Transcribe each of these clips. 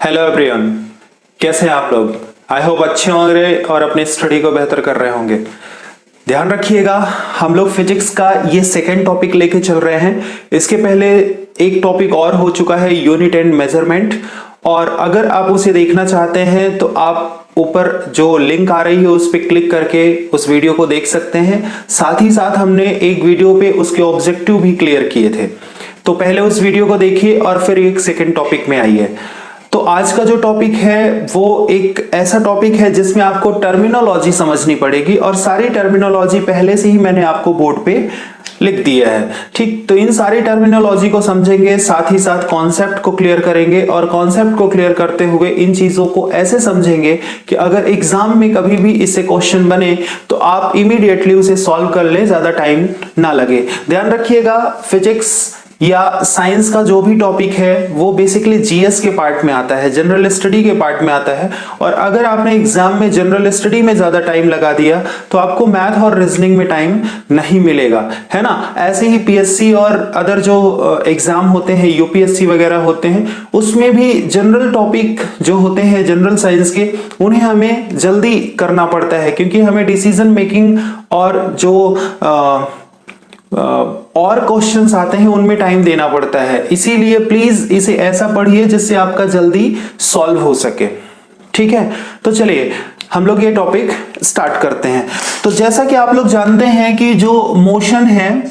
Hello everyone, कैसे हैं आप लोग। आई होप अच्छे होंगे और अपनी स्टडी को बेहतर कर रहे होंगे। ध्यान रखिएगा, हम लोग फिजिक्स का ये सेकेंड टॉपिक लेके चल रहे हैं। इसके पहले एक टॉपिक और हो चुका है, यूनिट एंड मेजरमेंट, और अगर आप उसे देखना चाहते हैं तो आप ऊपर जो लिंक आ रही है उस पर क्लिक करके उस वीडियो को देख सकते हैं। साथ ही साथ हमने एक वीडियो पे उसके ऑब्जेक्टिव भी क्लियर किए थे, तो पहले उस वीडियो को देखिए और फिर एक सेकेंड टॉपिक में आइए। तो आज का जो टॉपिक है वो एक ऐसा टॉपिक है जिसमें आपको टर्मिनोलॉजी समझनी पड़ेगी, और सारी टर्मिनोलॉजी पहले से ही मैंने आपको बोर्ड पे लिख दिया है। ठीक, तो इन सारी टर्मिनोलॉजी को समझेंगे, साथ ही साथ कॉन्सेप्ट को क्लियर करेंगे, और कॉन्सेप्ट को क्लियर करते हुए इन चीजों को ऐसे समझेंगे कि अगर एग्जाम में कभी भी इससे क्वेश्चन बने तो आप इमीडिएटली उसे सॉल्व कर ले, ज्यादा टाइम ना लगे। ध्यान रखिएगा, फिजिक्स या साइंस का जो भी टॉपिक है वो बेसिकली जीएस के पार्ट में आता है, जनरल स्टडी के पार्ट में आता है। और अगर आपने एग्जाम में जनरल स्टडी में ज्यादा टाइम लगा दिया तो आपको मैथ और रीजनिंग में टाइम नहीं मिलेगा, है ना। ऐसे ही पीएससी और अदर जो एग्जाम होते हैं, यूपीएससी वगैरह होते हैं, उसमें भी जनरल टॉपिक जो होते हैं जनरल साइंस के, उन्हें हमें जल्दी करना पड़ता है, क्योंकि हमें डिसीजन मेकिंग और जो और क्वेश्चंस आते हैं उनमें टाइम देना पड़ता है। इसीलिए प्लीज इसे ऐसा पढ़िए जिससे आपका जल्दी सॉल्व हो सके। ठीक है, तो चलिए हम लोग ये टॉपिक स्टार्ट करते हैं। तो जैसा कि आप लोग जानते हैं कि जो मोशन है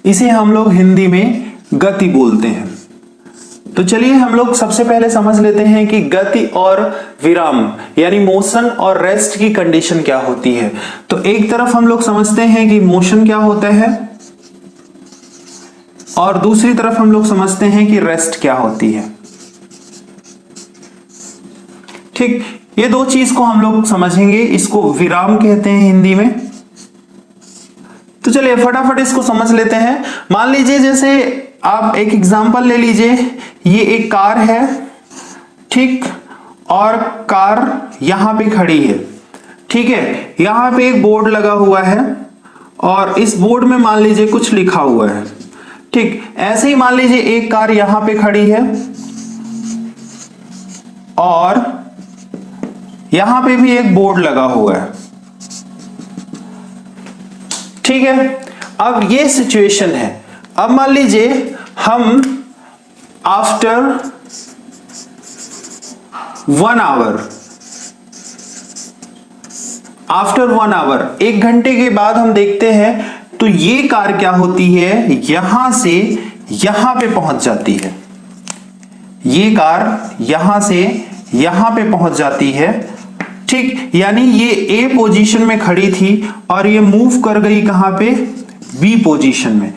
इसे हम लोग हिंदी में गति बोलते हैं। तो चलिए हम लोग सबसे पहले समझ लेते हैं कि गति और विराम यानी मोशन और रेस्ट की कंडीशन क्या होती है। तो एक तरफ हम लोग समझते हैं कि मोशन क्या होता है, और दूसरी तरफ हम लोग समझते हैं कि रेस्ट क्या होती है। ठीक, ये दो चीज को हम लोग समझेंगे। इसको विराम कहते हैं हिंदी में। तो चलिए फटाफट इसको समझ लेते हैं। मान लीजिए जैसे आप एक एग्जांपल ले लीजिए, ये एक कार है, ठीक, और कार यहां पे खड़ी है। ठीक है, यहां पे एक बोर्ड लगा हुआ है और इस बोर्ड में मान लीजिए कुछ लिखा हुआ है। ठीक, ऐसे ही मान लीजिए एक कार यहां पे खड़ी है और यहां पे भी एक बोर्ड लगा हुआ है। ठीक है, अब ये सिचुएशन है। अब मान लीजिए हम आफ्टर 1 आवर, 1 घंटे के बाद हम देखते हैं तो ये कार क्या होती है, यहां से यहां पे पहुंच जाती है। ये कार यहां से यहां पे पहुंच जाती है। ठीक, यानी ये ए पोजीशन में खड़ी थी और ये मूव कर गई कहां पे, बी पोजीशन में।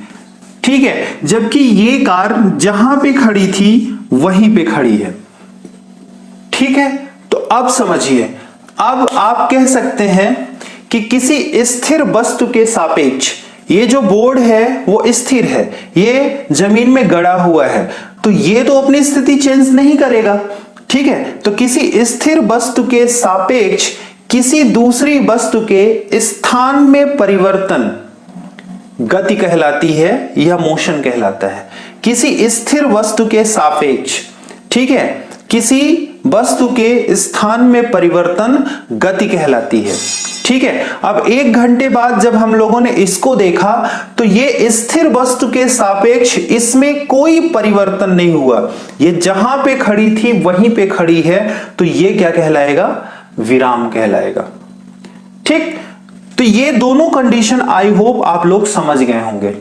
ठीक है, जबकि ये कार जहां पे खड़ी थी वहीं पे खड़ी है। ठीक है, तो अब समझिए, अब आप कह सकते हैं कि किसी स्थिर वस्तु के सापेक्ष ये जो बोर्ड है वो स्थिर है, ये जमीन में गड़ा हुआ है, तो ये तो अपनी स्थिति चेंज नहीं करेगा। ठीक है, तो किसी स्थिर वस्तु के सापेक्ष किसी दूसरी वस्तु के स्थान में परिवर्तन गति कहलाती है या मोशन कहलाता है। किसी स्थिर वस्तु के सापेक्ष, ठीक है, किसी वस्तु के स्थान में परिवर्तन गति कहलाती है। ठीक है, अब 1 घंटे बाद जब हम लोगों ने इसको देखा तो ये स्थिर वस्तु के सापेक्ष इसमें कोई परिवर्तन नहीं हुआ, ये जहां पे खड़ी थी वहीं पे खड़ी है, तो ये क्या कहलाएगा, विराम कहलाएगा। ठीक, तो ये दोनों कंडीशन आई होप आप लोग समझ गए होंगे।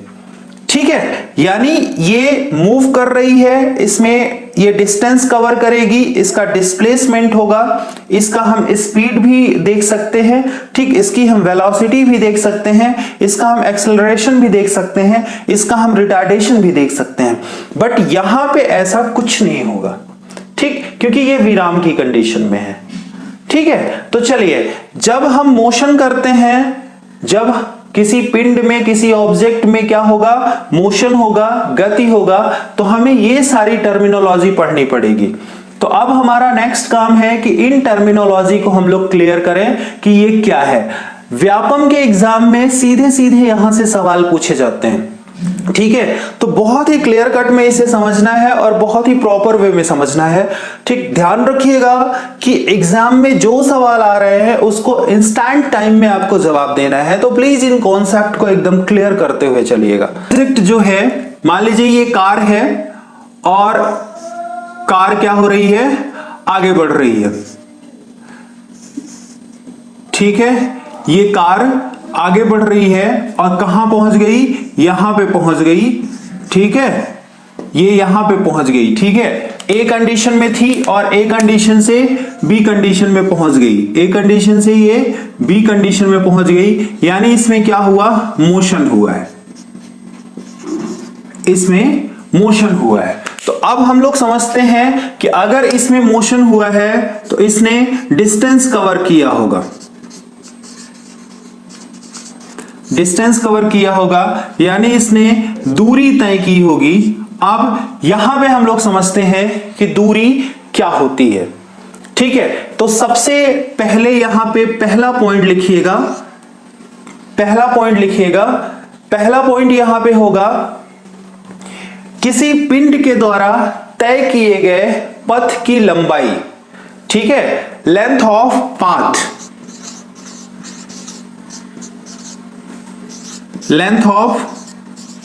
ठीक है, यानी ये मूव कर रही है, इसमें ये डिस्टेंस कवर करेगी, इसका डिस्प्लेसमेंट होगा, इसका हम स्पीड भी देख सकते हैं, ठीक, इसकी हम वेलोसिटी भी देख सकते हैं, इसका हम एक्सेलरेशन भी देख सकते हैं, इसका हम रिटार्डेशन भी देख सकते हैं। बट यहां पे ऐसा कुछ नहीं होगा, ठीक, क्योंकि ये विराम की कंडीशन में है। ठीक है, तो चलिए जब हम मोशन करते हैं, जब किसी पिंड में, किसी ऑब्जेक्ट में क्या होगा, मोशन होगा, गति होगा, तो हमें ये सारी टर्मिनोलॉजी पढ़नी पड़ेगी। तो अब हमारा नेक्स्ट काम है कि इन टर्मिनोलॉजी को हम लोग क्लियर करें कि ये क्या है। व्यापम के एग्जाम में सीधे सीधे यहां से सवाल पूछे जाते हैं। ठीक है, तो बहुत ही क्लियर कट में इसे समझना है और बहुत ही प्रॉपर वे में समझना है। ठीक, ध्यान रखिएगा कि एग्जाम में जो सवाल आ रहे हैं उसको इंस्टेंट टाइम में आपको जवाब देना है, तो प्लीज इन कॉन्सेप्ट को एकदम क्लियर करते हुए चलिएगा। प्रोजेक्ट जो है, मान लीजिए ये कार है और कार क्या हो रही है, आगे बढ़ रही है। ठीक है, ये कार आगे बढ़ रही है और कहां पहुंच गई, यहां पे पहुंच गई। ठीक है, ये यहां पे पहुंच गई। ठीक है, ए कंडीशन में थी और ए कंडीशन से बी कंडीशन में पहुंच गई, ए कंडीशन से ये बी कंडीशन में पहुंच गई, यानी इसमें क्या हुआ, मोशन हुआ है, इसमें मोशन हुआ है। तो अब हम लोग समझते हैं कि अगर इसमें मोशन हुआ है तो इसने डिस्टेंस कवर किया होगा, डिस्टेंस कवर किया होगा, यानी इसने दूरी तय की होगी। अब यहां पे हम लोग समझते हैं कि दूरी क्या होती है। ठीक है, तो सबसे पहले यहां पे पहला पॉइंट लिखिएगा, पहला पॉइंट लिखिएगा। पहला पॉइंट यहां पे होगा, किसी पिंड के द्वारा तय किए गए पथ की लंबाई। ठीक है, length of path, length of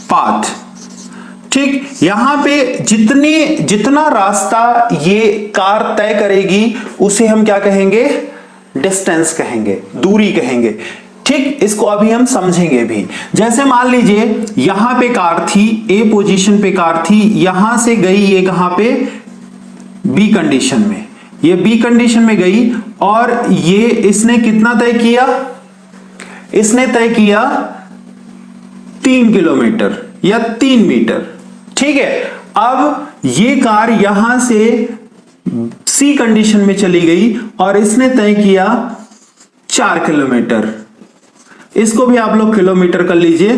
path. ठीक, यहां पे जितना रास्ता ये कार तय करेगी उसे हम क्या कहेंगे, डिस्टेंस कहेंगे, दूरी कहेंगे। ठीक, इसको अभी हम समझेंगे भी। जैसे मान लीजिए यहां पे कार थी, ए पोजीशन पे कार थी, यहां से गई ये कहां पे, बी कंडीशन में, ये बी कंडीशन में गई और ये इसने कितना तय किया, इसने तय किया 3 किलोमीटर या 3 मीटर। ठीक है, अब ये कार यहां से सी कंडीशन में चली गई और इसने तय किया 4 किलोमीटर, इसको भी आप लोग किलोमीटर कर लीजिए,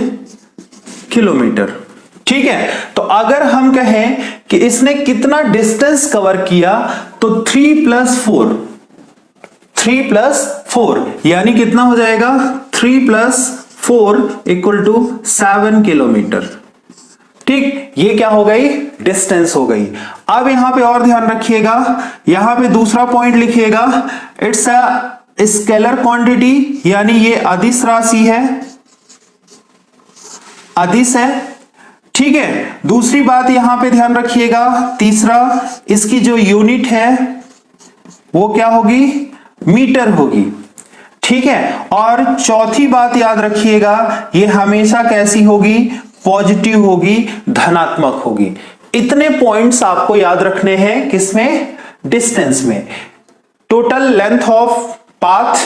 किलोमीटर। ठीक है, तो अगर हम कहें कि इसने कितना डिस्टेंस कवर किया तो 3 + 4, 3 + 4 यानी कितना हो जाएगा, 3 + 4 = 7 किलोमीटर। ठीक, ये क्या हो गई, डिस्टेंस हो गई। अब यहां पे और ध्यान रखिएगा, यहां पे दूसरा पॉइंट लिखिएगा, इट्स अ स्केलर क्वांटिटी, यानी ये अदिश राशि है, अदिश है। ठीक है, दूसरी बात यहां पे ध्यान रखिएगा, तीसरा, इसकी जो यूनिट है वो क्या होगी, मीटर होगी। ठीक है, और चौथी बात याद रखिएगा, ये हमेशा कैसी होगी, पॉजिटिव होगी, धनात्मक होगी। इतने पॉइंट्स आपको याद रखने हैं, किसमें, डिस्टेंस में। Total length of path,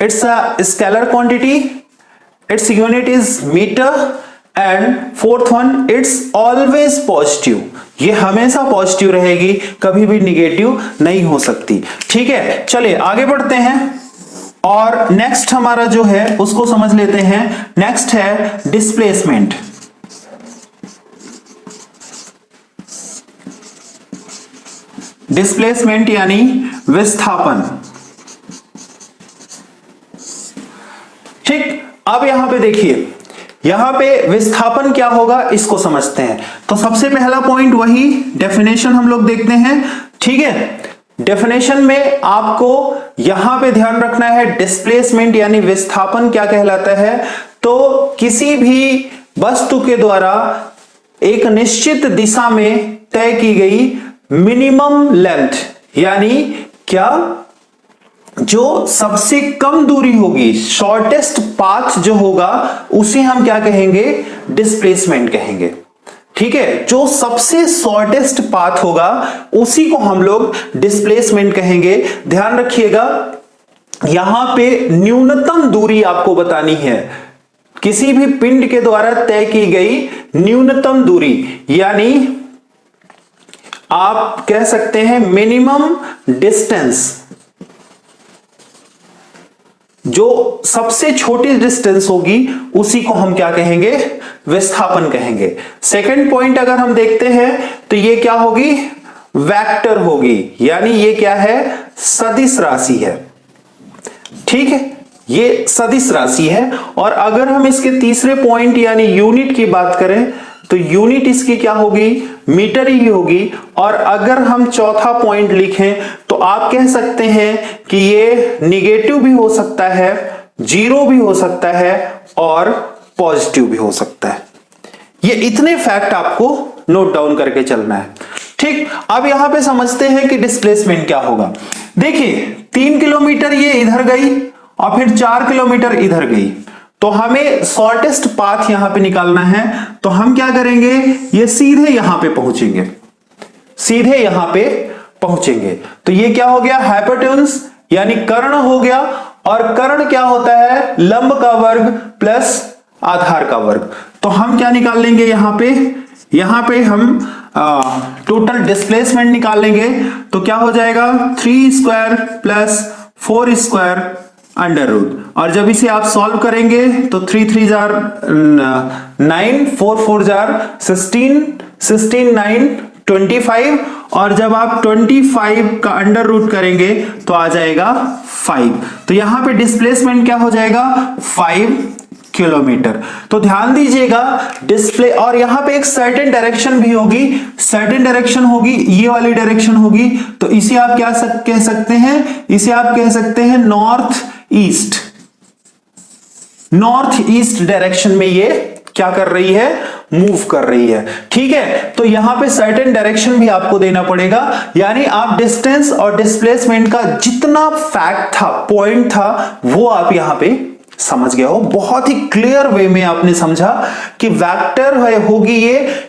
it's a scalar quantity, it's unit is metre, and fourth one, it's always positive, ये हमेशा पॉजिटिव रहेगी, कभी भी निगेटिव नहीं हो सकती। ठीक है, चलिए आगे बढ़ते हैं और नेक्स्ट हमारा जो है उसको समझ लेते हैं। नेक्स्ट है डिस्प्लेसमेंट। डिस्प्लेसमेंट यानी विस्थापन। ठीक, अब यहां पे देखिए, यहां पे विस्थापन क्या होगा इसको समझते हैं। तो सबसे पहला पॉइंट वही डेफिनेशन हम लोग देखते हैं। ठीक है, डेफिनेशन में आपको यहां पे ध्यान रखना है, डिस्प्लेसमेंट यानी विस्थापन क्या कहलाता है, तो किसी भी वस्तु के द्वारा एक निश्चित दिशा में तय की गई मिनिमम लेंथ, यानी क्या, जो सबसे कम दूरी होगी, शॉर्टेस्ट पाथ जो होगा उसे हम क्या कहेंगे, डिस्प्लेसमेंट कहेंगे। ठीक है, जो सबसे शॉर्टेस्ट पाथ होगा उसी को हम लोग डिस्प्लेसमेंट कहेंगे। ध्यान रखिएगा, यहां पे न्यूनतम दूरी आपको बतानी है, किसी भी पिंड के द्वारा तय की गई न्यूनतम दूरी, यानी आप कह सकते हैं मिनिमम डिस्टेंस, जो सबसे छोटी डिस्टेंस होगी उसी को हम क्या कहेंगे, विस्थापन कहेंगे। सेकंड पॉइंट अगर हम देखते हैं तो ये क्या होगी, वेक्टर होगी, यानी ये क्या है, सदिश राशि है। ठीक है, ये सदिश राशि है। और अगर हम इसके तीसरे पॉइंट यानी यूनिट की बात करें तो यूनिट इसकी क्या होगी, मीटर ही होगी। और अगर हम चौथा पॉइंट लिखें तो आप कह सकते हैं कि ये निगेटिव भी हो सकता है, जीरो भी हो सकता है और पॉजिटिव भी हो सकता है। ये इतने फैक्ट आपको नोट डाउन करके चलना है। ठीक, अब यहां पे समझते हैं कि डिस्प्लेसमेंट क्या होगा। देखिए 3 किलोमीटर ये इधर गई और फिर 4 किलोमीटर इधर गई, तो हमें शॉर्टेस्ट पाथ यहां पे निकालना है। तो हम क्या करेंगे, ये सीधे यहां पे पहुंचेंगे, सीधे यहां पे पहुंचेंगे। तो ये क्या हो गया, हाइपोटेन्यूज यानी कर्ण हो गया। और कर्ण क्या होता है, लंब का वर्ग प्लस आधार का वर्ग। तो हम क्या निकाल लेंगे यहां पे हम टोटल डिस्प्लेसमेंट निकाल लेंगे। तो क्या हो जाएगा, 3 square plus 4 square under root. और जब इसे आप सॉल्व करेंगे तो 3 3 जार 9, 4 4 जार 16, 16 9 25। और जब आप 25 का अंडर रूट करेंगे तो आ जाएगा 5। तो यहां पे डिस्प्लेसमेंट क्या हो जाएगा, 5 किलोमीटर। तो ध्यान दीजिएगा डिस्प्ले, और यहां पे एक सर्टेन डायरेक्शन भी होगी, सर्टेन डायरेक्शन होगी, ये वाली डायरेक्शन होगी। तो इसे आप क्या कह सकते हैं, इसे आप कह सकते हैं north east. North east direction में ये क्या कर रही है, मूव कर रही है। ठीक है, तो यहां पे सर्टेन डायरेक्शन भी आपको देना पड़ेगा। यानी आप डिस्टेंस और डिस्प्लेसमेंट का जितना फैक्ट था, पॉइंट था, वो आप यहां पे समझ गया हो। बहुत ही क्लियर वे में आपने समझा कि वेक्टर होगी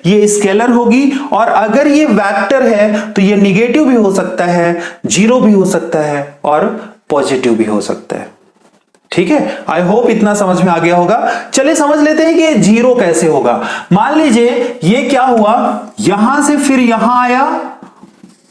ये स्केलर होगी। और अगर ये वेक्टर है तो ये निगेटिव भी हो सकता है, जीरो भी हो सकता है और पॉजिटिव भी हो सकता है। ठीक है, आई होप इतना समझ में आ गया होगा। चलिए समझ लेते हैं कि ये जीरो कैसे होगा। मान लीजिए ये क्या हुआ, यहां से फिर यहां आया,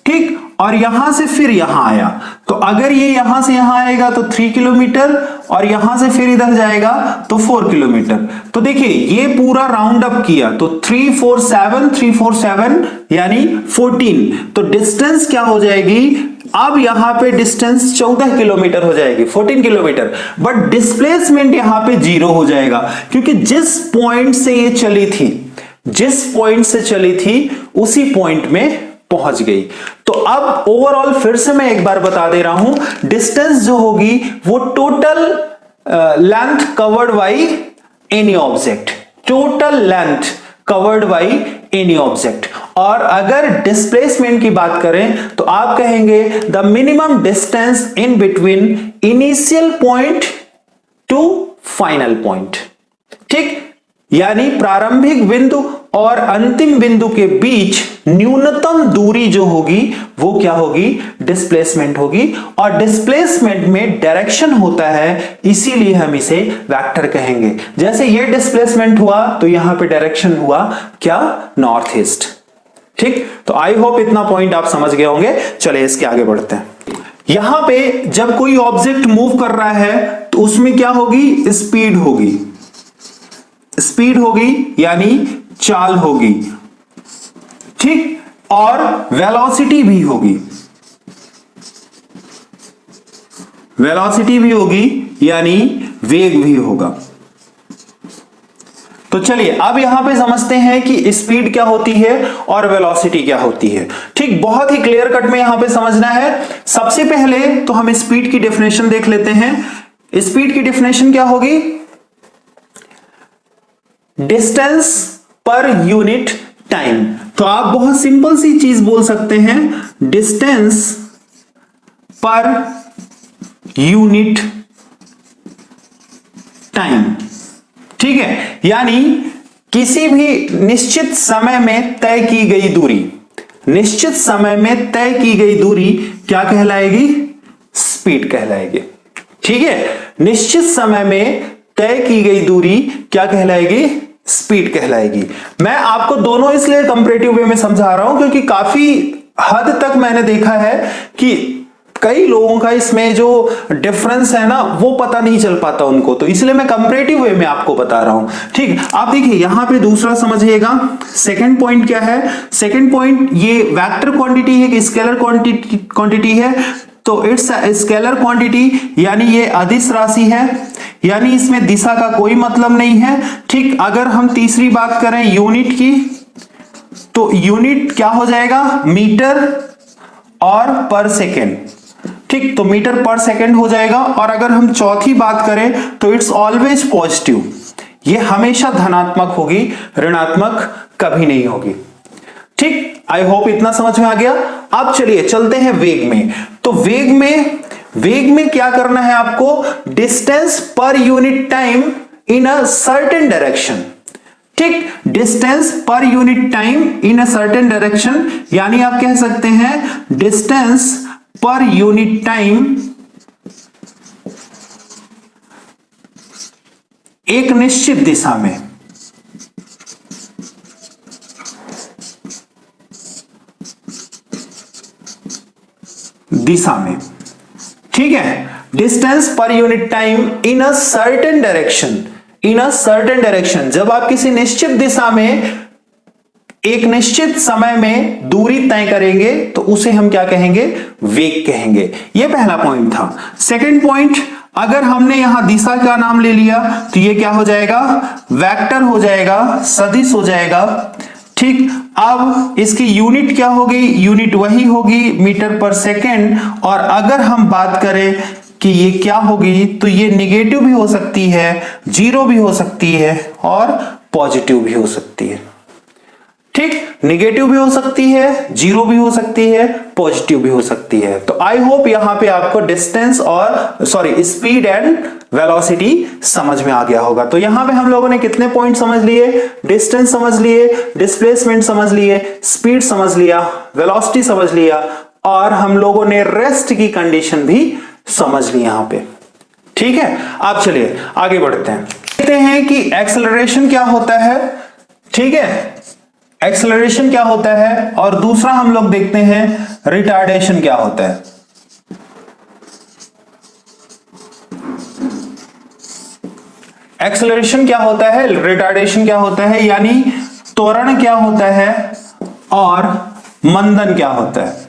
ठीक, और यहां से फिर यहां आया। तो अगर ये यहां से यहां आएगा तो 3 किलोमीटर, और यहां से फिर इधर जाएगा तो 4 किलोमीटर। तो देखिए ये पूरा राउंड अप किया तो 3 4 7 3 4 7 यानी 14। तो डिस्टेंस क्या हो जाएगी, अब यहां पे डिस्टेंस 14 किलोमीटर हो जाएगी, 14 किलोमीटर। बट डिस्प्लेसमेंट यहां पे 0 हो जाएगा, क्योंकि जिस पॉइंट से ये चली थी, जिस पॉइंट से चली थी उसी पॉइंट में पहुंच गई। तो अब ओवरऑल फिर से मैं एक बार बता दे रहा हूं, डिस्टेंस जो होगी वो total length covered by any object, total length covered by any object. और अगर डिस्प्लेसमेंट की बात करें तो आप कहेंगे the minimum distance in between initial point two final point. ठीक, यानी प्रारंभिक बिंदु और अंतिम बिंदु के बीच न्यूनतम दूरी जो होगी वो क्या होगी, डिस्प्लेसमेंट होगी। और डिस्प्लेसमेंट में डायरेक्शन होता है, इसीलिए हम इसे वेक्टर कहेंगे। जैसे ये डिस्प्लेसमेंट हुआ तो यहां पे डायरेक्शन हुआ क्या, नॉर्थ ईस्ट। ठीक, तो आई होप इतना पॉइंट आप समझ गए होंगे। चलिए इसके आगे बढ़ते हैं। यहां पे जब कोई ऑब्जेक्ट मूव कर रहा है तो उसमें क्या होगी, स्पीड होगी, स्पीड होगी यानी चाल होगी। ठीक, और वेलोसिटी भी होगी, वेलोसिटी भी होगी यानी वेग भी होगा। तो चलिए अब यहां पे समझते हैं कि स्पीड क्या होती है और वेलोसिटी क्या होती है। ठीक, बहुत ही क्लियर कट में यहां पे समझना है। सबसे पहले तो हम स्पीड की डेफिनेशन देख लेते हैं। स्पीड की डेफिनेशन क्या होगी, डिस्टेंस पर यूनिट टाइम। तो आप बहुत सिंपल सी चीज बोल सकते हैं, डिस्टेंस पर यूनिट टाइम। ठीक है, यानी किसी भी निश्चित समय में तय की गई दूरी, निश्चित समय में तय की गई दूरी क्या कहलाएगी, स्पीड कहलाएगी। ठीक है, निश्चित समय में तय की गई दूरी क्या कहलाएगी, स्पीड कहलाएगी। मैं आपको दोनों इसलिए कंपैरेटिव वे में समझा रहा हूं क्योंकि काफी हद तक मैंने देखा है कि कई लोगों का इसमें जो डिफरेंस है ना वो पता नहीं चल पाता उनको, तो इसलिए मैं कंपैरेटिव वे में आपको बता रहा हूं। ठीक, आप देखिए यहां पे दूसरा समझिएगा, सेकंड पॉइंट क्या है। सेकंड पॉइंट, ये वेक्टर क्वांटिटी है कि स्केलर क्वांटिटी है। तो इट्स स्केलर क्वांटिटी, यानी ये अदिश राशि है, यानी इसमें दिशा का कोई मतलब नहीं है। ठीक, अगर हम तीसरी बात करें यूनिट की, तो यूनिट क्या हो जाएगा, मीटर और पर सेकेंड। ठीक, तो मीटर पर सेकेंड हो जाएगा। और अगर हम चौथी बात करें तो इट्स ऑलवेज पॉजिटिव, ये हमेशा धनात्मक होगी, ऋणात्मक कभी नहीं होगी। ठीक, आई होप इतना समझ में आ गया। अब चलिए चलते हैं वेग में। तो वेग में क्या करना है आपको, distance per unit time in a certain direction. ठीक, distance per unit time in a certain direction, यानी आप कह सकते हैं डिस्टेंस पर यूनिट टाइम एक निश्चित दिशा में। ठीक है, distance per unit time in a certain direction, जब आप किसी निश्चित दिशा में एक निश्चित समय में दूरी तय करेंगे तो उसे हम क्या कहेंगे, वेग कहेंगे। यह पहला पॉइंट था। सेकंड पॉइंट, अगर हमने यहां दिशा का नाम ले लिया तो यह क्या हो जाएगा, वेक्टर हो जाएगा, सदिश हो जाएगा। ठीक, अब इसकी यूनिट क्या होगी, यूनिट वही होगी मीटर पर सेकेंड। और अगर हम बात करें कि ये क्या होगी, तो ये निगेटिव भी हो सकती है, जीरो भी हो सकती है और पॉजिटिव भी हो सकती है। ठीक, निगेटिव भी हो सकती है, जीरो भी हो सकती है, पॉजिटिव भी हो सकती है। तो आई होप यहां पे आपको डिस्टेंस और स्पीड एंड वेलोसिटी समझ में आ गया होगा। तो यहां पे हम लोगों ने कितने पॉइंट समझ लिए, डिस्टेंस समझ लिए, डिस्प्लेसमेंट समझ लिए, स्पीड समझ लिया, वेलोसिटी समझ लिया, और हम लोगों ने रेस्ट की कंडीशन भी समझ ली यहां पे। ठीक है, आप चलिए आगे बढ़ते हैं, देखते हैं कि एक्सेलरेशन क्या होता है। ठीक है, एक्सेलरेशन क्या होता है, और दूसरा हम लोग देखते हैं रिटार्डेशन क्या होता है। एक्सेलरेशन क्या होता है, रिटार्डेशन क्या होता है, यानी त्वरण क्या होता है और मंदन क्या होता है।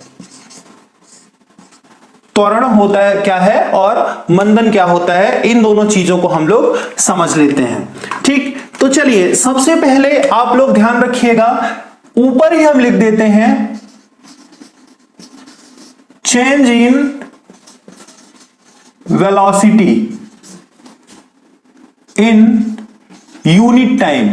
त्वरण होता है क्या है और मंदन क्या होता है, इन दोनों चीजों को हम लोग समझ लेते हैं। ठीक, तो चलिए सबसे पहले आप लोग ध्यान रखिएगा, ऊपर ही हम लिख देते हैं change in velocity in unit time.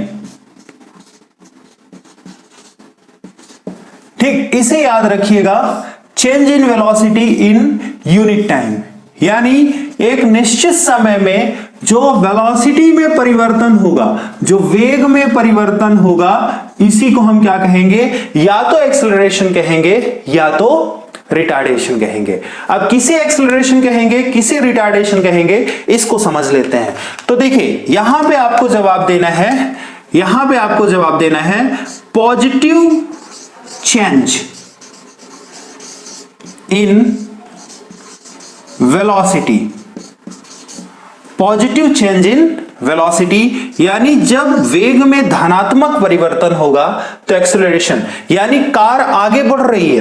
ठीक, इसे याद रखिएगा, change in velocity in unit time, यानी एक निश्चित समय में जो वेलोसिटी में परिवर्तन होगा, जो वेग में परिवर्तन होगा, इसी को हम क्या कहेंगे, या तो एक्सेलरेशन कहेंगे या तो रिटार्डेशन कहेंगे। अब किसे एक्सेलरेशन कहेंगे, किसे रिटार्डेशन कहेंगे, इसको समझ लेते हैं। तो देखिए यहां पे आपको जवाब देना है, positive change in velocity. Positive change in velocity, यानी जब वेग में धनात्मक परिवर्तन होगा तो एक्सेलरेशन, यानी कार आगे बढ़ रही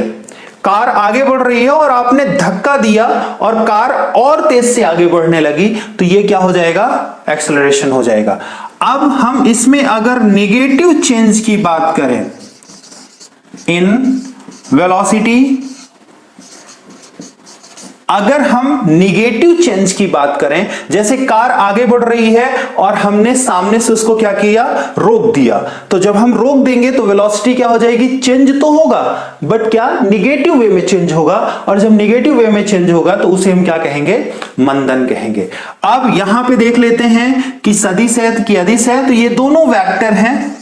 है और आपने धक्का दिया और कार और तेज से आगे बढ़ने लगी, तो ये क्या हो जाएगा, एक्सेलरेशन हो जाएगा। अब हम इसमें अगर नेगेटिव चेंज की बात करें इन वेलोसिटी, अगर हम निगेटिव चेंज की बात करें, जैसे कार आगे बढ़ रही है और हमने सामने से उसको क्या किया, रोक दिया, तो जब हम रोक देंगे तो वेलोसिटी क्या हो जाएगी, चेंज तो होगा बट क्या, निगेटिव वे में चेंज होगा, और जब निगेटिव वे में चेंज होगा तो उसे हम क्या कहेंगे, मंदन कहेंगे। अब यहां पे देख लेते हैं कि सदिश है कि अदिश है, तो ये दोनों वेक्टर हैं,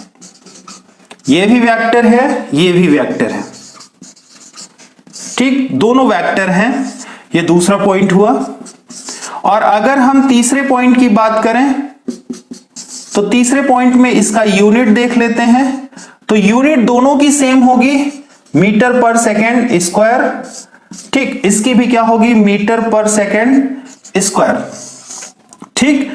ये भी वेक्टर है, ये भी वेक्टर है। ठीक, दोनों वेक्टर हैं, ये दूसरा पॉइंट हुआ। और अगर हम तीसरे पॉइंट की बात करें तो तीसरे पॉइंट में इसका यूनिट देख लेते हैं। तो यूनिट दोनों की सेम होगी, मीटर पर सेकेंड स्क्वायर। ठीक, इसकी भी क्या होगी, मीटर पर सेकेंड स्क्वायर। ठीक,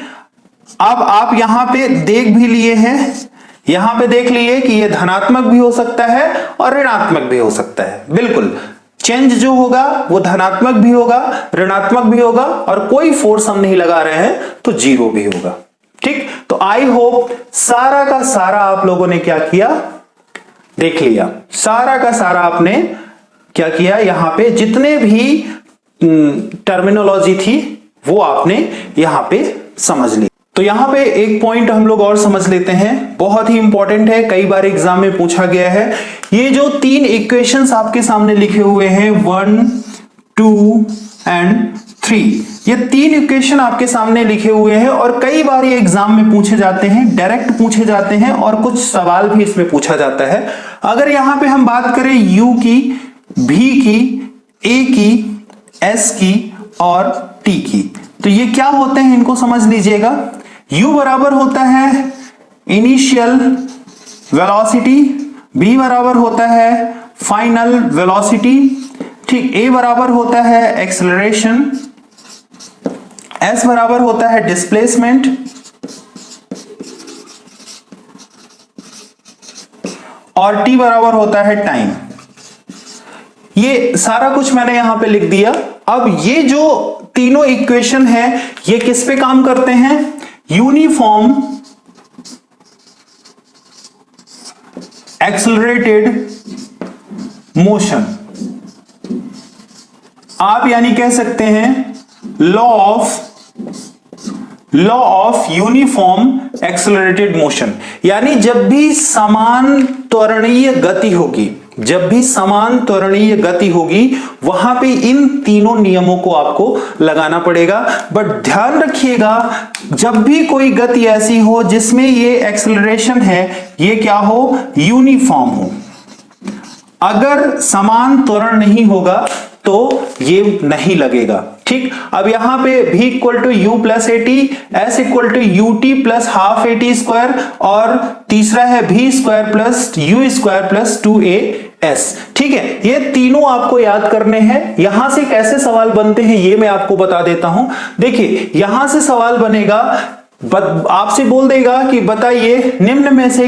अब आप यहां पे देख भी लिए हैं, यहां पे देख लिए कि यह धनात्मक भी हो सकता है और ऋणात्मक भी हो सकता है। बिल्कुल, चेंज जो होगा वो धनात्मक भी होगा, ऋणात्मक भी होगा, और कोई फोर्स हम नहीं लगा रहे हैं तो जीरो भी होगा। ठीक, तो आई होप सारा का सारा आप लोगों ने क्या किया, देख लिया। सारा का सारा आपने क्या किया, यहां पे जितने भी टर्मिनोलॉजी थी वो आपने यहां पे समझ ली। तो यहां पे एक पॉइंट हम लोग और समझ लेते हैं, बहुत ही इंपॉर्टेंट है, कई बार एग्जाम में पूछा गया है। ये जो तीन इक्वेशंस आपके सामने लिखे हुए हैं 1, 2 एंड 3, ये तीन इक्वेशन आपके सामने लिखे हुए हैं और कई बार ये एग्जाम में पूछे जाते हैं, डायरेक्ट पूछे जाते हैं और कुछ सवाल भी इसमें पूछा जाता है। अगर यहां पे हम बात करें u की, v की, a की, s की और t की, तो ये क्या होते हैं इनको समझ लीजिएगा। u बराबर होता है इनिशियल वेलोसिटी, b बराबर होता है फाइनल वेलोसिटी, ठीक, a बराबर होता है एक्सेलरेशन, s बराबर होता है डिस्प्लेसमेंट, और t बराबर होता है टाइम। ये सारा कुछ मैंने यहां पे लिख दिया। अब ये जो तीनों इक्वेशन है ये किस पे काम करते हैं, यूनिफॉर्म एक्सेलरेटेड मोशन। आप यानी कह सकते हैं law of uniform accelerated motion, यानी जब भी समान त्वरणीय गति होगी, जब भी समान त्वरणीय गति होगी वहां पे इन तीनों नियमों को आपको लगाना पड़ेगा। बट ध्यान रखिएगा, जब भी कोई गति ऐसी हो जिसमें ये एक्सेलरेशन है ये क्या हो, यूनिफॉर्म हो। अगर समान त्वरण नहीं होगा तो ये नहीं लगेगा। ठीक, अब यहां पे v equal to u plus at, s equal to u t plus half at square, और तीसरा है v square plus u square plus 2as। ठीक है, ये तीनों आपको याद करने हैं। यहां से कैसे सवाल बनते हैं ये मैं आपको बता देता हूं। देखिए यहां से सवाल बनेगा, आपसे बोल देगा कि बताइए निम्न में से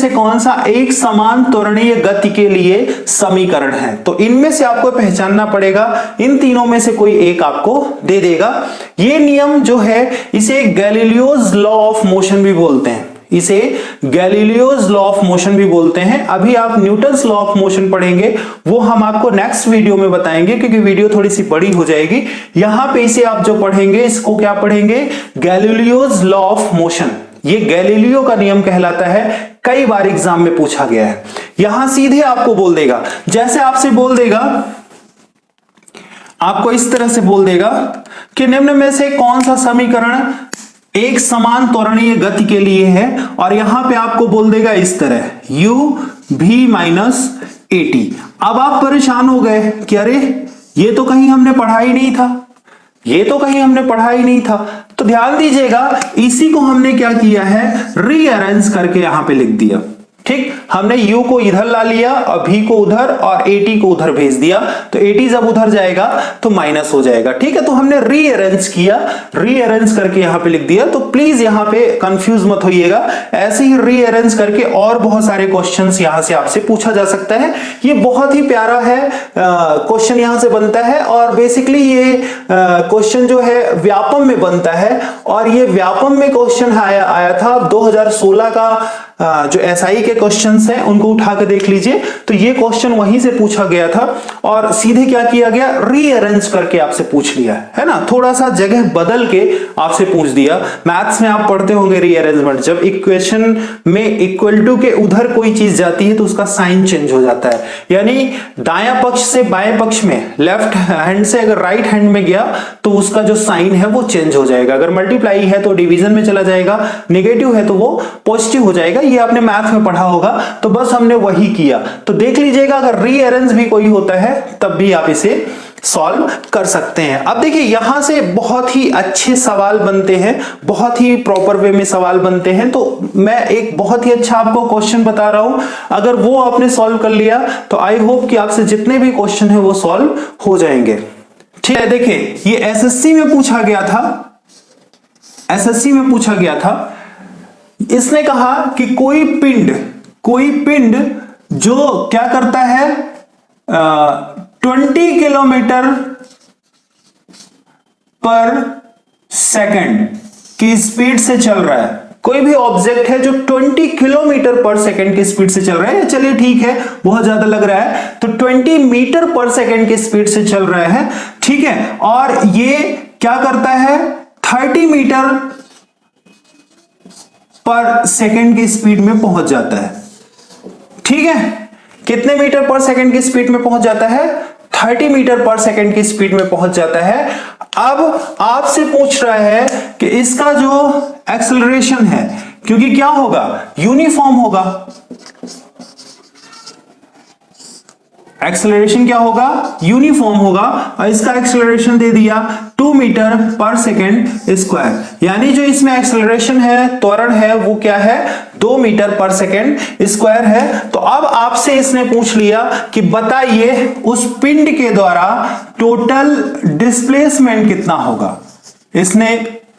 कौन सा एक समान त्वरणीय गति के लिए समीकरण है। तो इनमें से आपको पहचानना पड़ेगा, इन तीनों में से कोई एक आपको दे देगा। ये नियम जो है इसे गैलीलियोज लॉ ऑफ मोशन भी बोलते हैं, इसे गैलीलियोज लॉ ऑफ मोशन भी बोलते हैं। अभी आप न्यूटन्स लॉ ऑफ मोशन पढ़ेंगे, वो हम आपको नेक्स्ट वीडियो में बताएंगे क्योंकि वीडियो थोड़ी सी बड़ी हो जाएगी। यहां पे इसे आप जो पढ़ेंगे इसको क्या पढ़ेंगे, गैलीलियोज लॉ ऑफ मोशन। ये गैलीलियो का नियम कहलाता है, कई बार एग्जाम में पूछा गया है। यहां सीधे आपको बोल देगा, जैसे आपसे बोल देगा, आपको इस तरह से बोल देगा कि निम्न में से कौन सा समीकरण एक समान त्वरणीय गति के लिए है, और यहां पे आपको बोल देगा इस तरह u v माइनस एटी। अब आप परेशान हो गए कि अरे ये तो कहीं हमने पढ़ा ही नहीं था, ये तो कहीं हमने पढ़ा ही नहीं था। तो ध्यान दीजिएगा, इसी को हमने क्या किया है, रीअरेंज करके यहां पे लिख दिया। ठीक, हमने u को इधर ला लिया और v को उधर और at को उधर भेज दिया, तो at जब उधर जाएगा तो माइनस हो जाएगा। ठीक है, तो हमने रीअरेंज किया, रीअरेंज करके यहां पे लिख दिया। तो प्लीज यहां पे कंफ्यूज मत होइएगा, ऐसे ही रीअरेंज करके और बहुत सारे क्वेश्चंस यहां से आपसे पूछा जा सकता है। ये बहुत ही प्यारा है, क्वेश्चन यहां से बनता है, और बेसिकली ये क्वेश्चन जो है व्यापम में बनता है, और ये व्यापम में क्वेश्चन आया था 2016 का। जो एसआई के क्वेश्चंस हैं उनको उठा के देख लीजिए, तो ये क्वेश्चन वहीं से पूछा गया था, और सीधे क्या किया गया, रीअरेंज करके आपसे पूछ लिया है ना, थोड़ा सा जगह बदल के आपसे पूछ दिया। मैथ्स में आप पढ़ते होंगे रीअरेंजमेंट, जब इक्वेशन में इक्वल टू के उधर कोई चीज जाती है तो उसका साइन चेंज हो जाता है, यानी दायां पक्ष से बाएं पक्ष में, लेफ्ट हैंड से अगर राइट हैंड में गया तो उसका जो साइन है वो चेंज हो जाएगा। अगर मल्टीप्लाई है तो डिवीजन में चला जाएगा, नेगेटिव है तो वो पॉजिटिव हो जाएगा। ये आपने मैथ में पढ़ा होगा, तो बस हमने वही किया। तो देख लीजिएगा, अगर रीअरेंज भी कोई होता है तब भी आप इसे सॉल्व कर सकते हैं। अब देखिए यहां से बहुत ही अच्छे सवाल बनते हैं, बहुत ही प्रॉपर वे में सवाल बनते हैं। तो मैं एक बहुत ही अच्छा आपको क्वेश्चन बता रहा हूं, अगर वो आपने सॉल्व कर लिया तो आई होप कि आपसे जितने भी क्वेश्चन है वो सॉल्व हो जाएंगे। ठीक है, देखिए ये एसएससी में पूछा गया था, एसएससी में पूछा गया था। इसने कहा कि कोई पिंड जो क्या करता है, 20 किलोमीटर पर सेकंड की स्पीड से चल रहा है। कोई भी ऑब्जेक्ट है जो 20 किलोमीटर पर सेकंड की स्पीड से चल रहा है, चलिए ठीक है बहुत ज्यादा लग रहा है, तो 20 मीटर पर सेकंड की स्पीड से चल रहा है, ठीक है, और ये क्या करता है 30 मीटर पर सेकंड की स्पीड में पहुंच जाता है। ठीक है, कितने मीटर पर सेकंड की स्पीड में पहुंच जाता है? 30 मीटर पर सेकंड की स्पीड में पहुंच जाता है। अब आपसे पूछ रहा है कि इसका जो एक्सेलरेशन है, क्योंकि क्या होगा, यूनिफॉर्म होगा, एक्सेलरेशन क्या होगा, यूनिफॉर्म होगा, और इसका एक्सेलरेशन दे दिया 2 मीटर पर सेकेंड स्क्वायर, यानी जो इसमें एक्सेलरेशन है, त्वरण है, वो क्या है 2 मीटर पर सेकेंड स्क्वायर है। तो अब आपसे इसने पूछ लिया कि बताइए उस पिंड के द्वारा टोटल डिस्प्लेसमेंट कितना होगा, इसने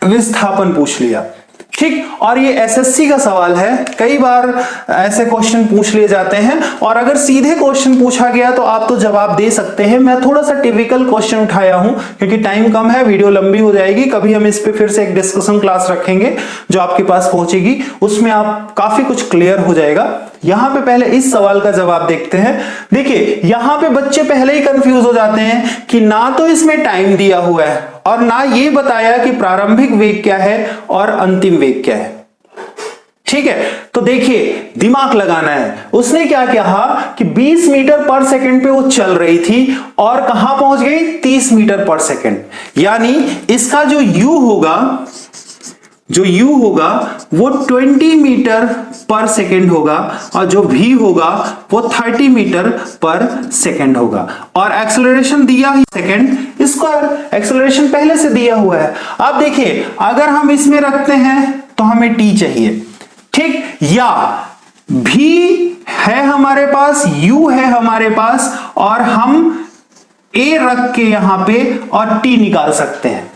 विस्थापन पूछ लिया। ठीक, और ये एसएससी का सवाल है, कई बार ऐसे क्वेश्चन पूछ लिए जाते हैं, और अगर सीधे क्वेश्चन पूछा गया तो आप तो जवाब दे सकते हैं। मैं थोड़ा सा टिपिकल क्वेश्चन उठाया हूं क्योंकि टाइम कम है, वीडियो लंबी हो जाएगी, कभी हम इस पे फिर से एक डिस्कशन क्लास रखेंगे जो आपके पास पहुंचेगी, उसमें आप काफी कुछ क्लियर हो जाएगा। यहां पे पहले इस सवाल का जवाब देखते हैं। देखिए यहां पे बच्चे पहले ही कंफ्यूज हो जाते हैं कि ना तो इसमें टाइम दिया हुआ है और ना ये बताया कि प्रारंभिक वेग क्या है और अंतिम वेग क्या है। ठीक है, तो देखिए दिमाग लगाना है। उसने क्या कहा कि 20 मीटर पर सेकंड पे वो चल रही थी और कहां पहुंच गई 30 मीटर पर सेकंड, यानी इसका जो u होगा वो 20 मीटर पर सेकेंड होगा और जो v होगा वो 30 मीटर पर सेकेंड होगा, और एक्सेलरेशन दिया ही सेकेंड स्क्वायर, एक्सेलरेशन पहले से दिया हुआ है। अब देखिए अगर हम इसमें रखते हैं तो हमें t चाहिए, ठीक, या v है हमारे पास, u है हमारे पास, और हम a रख के यहां पे और t निकाल सकते हैं।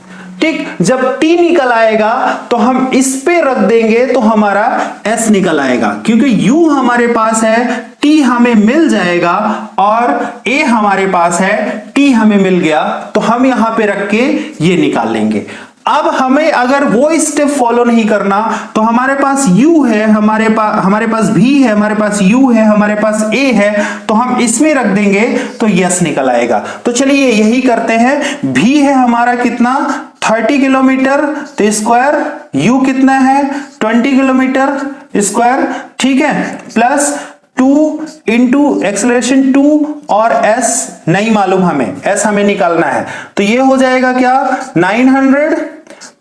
ठीक, जब t निकल आएगा तो हम इस पे रख देंगे तो हमारा s निकल आएगा, क्योंकि u हमारे पास है, t हमें मिल जाएगा, और a हमारे पास है, t हमें मिल गया, तो हम यहां पे रख के ये निकाल लेंगे। अब हमें अगर वो स्टेप फॉलो नहीं करना तो हमारे पास u है, हमारे पास v है, हमारे पास u है, हमारे पास a है, तो हम इसमें रख देंगे तो यस निकल आएगा। तो चलिए यही करते हैं। v है हमारा कितना 30 किलोमीटर तो स्क्वायर, u कितना है 20 किलोमीटर स्क्वायर, ठीक है, प्लस 2 इंटू एक्सेलरेशन 2 और s नहीं मालूम हमें, s हमें निकालना है, तो ये हो जाएगा क्या 900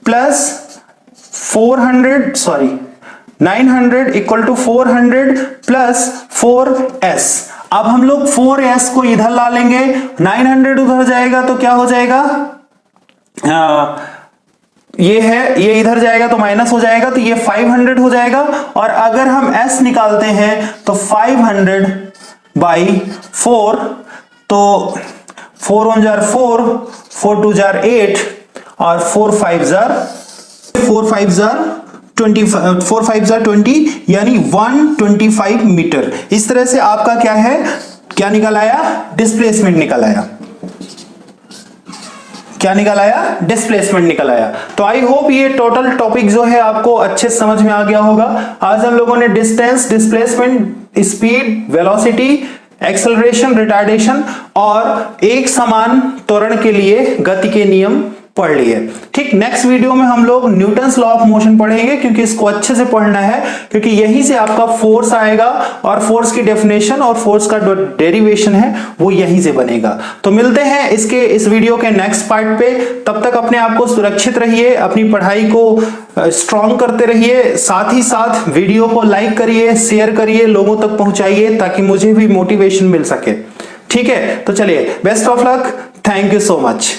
plus 900 equal to 400 plus 4s। अब हम लोग 4s को इधर ला लेंगे, 900 उधर जाएगा तो क्या हो जाएगा, ये है, ये इधर जाएगा तो माइनस हो जाएगा, तो ये 500 हो जाएगा, और अगर हम s निकालते हैं तो 500 बाई 4, तो 4 1 जार 4, 4 2 जार 8, और 4 5 जार 20, यानी 125 मीटर। इस तरह से आपका क्या है, क्या निकल आया, डिस्प्लेसमेंट निकल आया, क्या निकल आया, डिस्प्लेसमेंट निकल आया। तो आई होप ये टोटल टॉपिक जो है आपको अच्छे समझ में आ गया होगा। आज हम लोगों ने distance, displacement, speed, velocity, acceleration, retardation और एक समान त्वरण के लिए गति के नियम पढ़ लिए। ठीक, नेक्स्ट वीडियो में हम लोग न्यूटन्स लॉ ऑफ मोशन पढ़ेंगे, क्योंकि इसको अच्छे से पढ़ना है, क्योंकि यहीं से आपका फोर्स आएगा और फोर्स की डेफिनेशन और फोर्स का जो डेरिवेशन है वो यहीं से बनेगा। तो मिलते हैं इस वीडियो के नेक्स्ट पार्ट पे। तब तक अपने आप को सुरक्षित रहिए, अपनी पढ़ाई को स्ट्रॉन्ग करते रहिए, साथ ही साथ वीडियो को लाइक करिए, शेयर करिए, लोगों तक पहुंचाइए ताकि मुझे भी मोटिवेशन मिल सके। ठीक है, तो चलिए, best of luck, thank you so much.